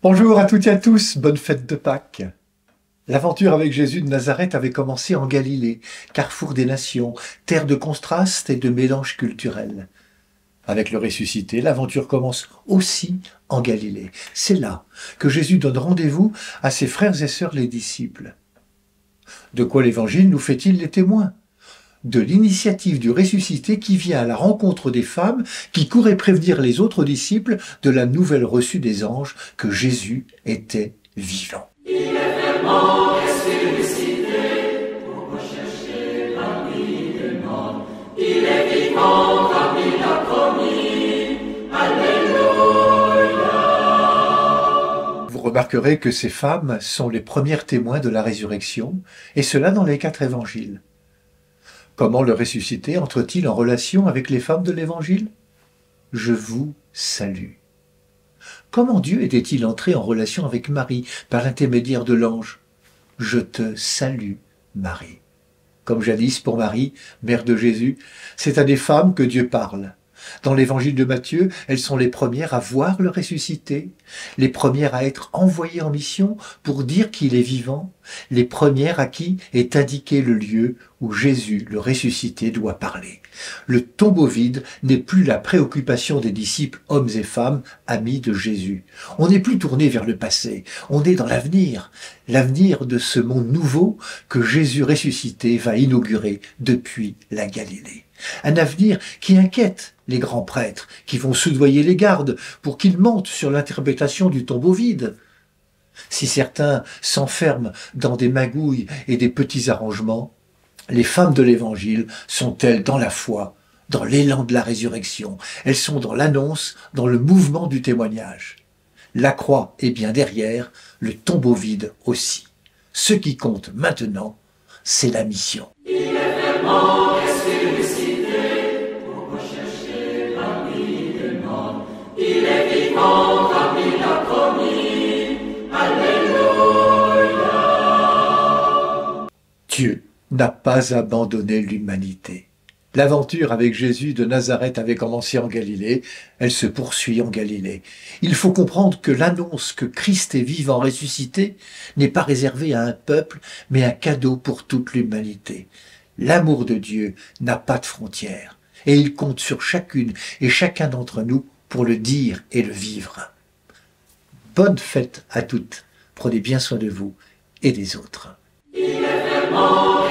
Bonjour à toutes et à tous, bonne fête de Pâques. L'aventure avec Jésus de Nazareth avait commencé en Galilée, carrefour des nations, terre de contrastes et de mélanges culturels. Avec le ressuscité, l'aventure commence aussi en Galilée. C'est là que Jésus donne rendez-vous à ses frères et sœurs les disciples. De quoi l'Évangile nous fait-il les témoins? De l'initiative du ressuscité qui vient à la rencontre des femmes qui couraient prévenir les autres disciples de la nouvelle reçue des anges que Jésus était vivant. Il est vraiment ressuscité, pourquoi chercher parmi les morts? Il est vivant comme il l'a promis, Alléluia. Vous remarquerez que ces femmes sont les premières témoins de la résurrection, et cela dans les 4 évangiles. Comment le ressuscité entre-t-il en relation avec les femmes de l'Évangile? Je vous salue. Comment Dieu était-il entré en relation avec Marie par l'intermédiaire de l'ange? Je te salue, Marie. Comme jadis pour Marie, mère de Jésus, c'est à des femmes que Dieu parle. Dans l'évangile de Matthieu, elles sont les premières à voir le ressuscité, les premières à être envoyées en mission pour dire qu'il est vivant, les premières à qui est indiqué le lieu où Jésus, le ressuscité, doit parler. Le tombeau vide n'est plus la préoccupation des disciples, hommes et femmes, amis de Jésus. On n'est plus tourné vers le passé, on est dans l'avenir de ce monde nouveau que Jésus ressuscité va inaugurer depuis la Galilée. Un avenir qui inquiète les grands prêtres, qui vont soudoyer les gardes pour qu'ils mentent sur l'interprétation du tombeau vide. Si certains s'enferment dans des magouilles et des petits arrangements, les femmes de l'Évangile sont-elles dans la foi, dans l'élan de la résurrection? Elles sont dans l'annonce, dans le mouvement du témoignage. La croix est bien derrière, le tombeau vide aussi. Ce qui compte maintenant, c'est la mission. Il est vraiment ressuscité, pourquoi chercher parmi les morts? Il est vivant comme il l'a promis, Alléluia. Dieu n'a pas abandonné l'humanité. L'aventure avec Jésus de Nazareth avait commencé en Galilée, elle se poursuit en Galilée. Il faut comprendre que l'annonce que Christ est vivant ressuscité n'est pas réservée à un peuple, mais un cadeau pour toute l'humanité. L'amour de Dieu n'a pas de frontières, et il compte sur chacune et chacun d'entre nous pour le dire et le vivre. Bonne fête à toutes, prenez bien soin de vous et des autres. Il est vraiment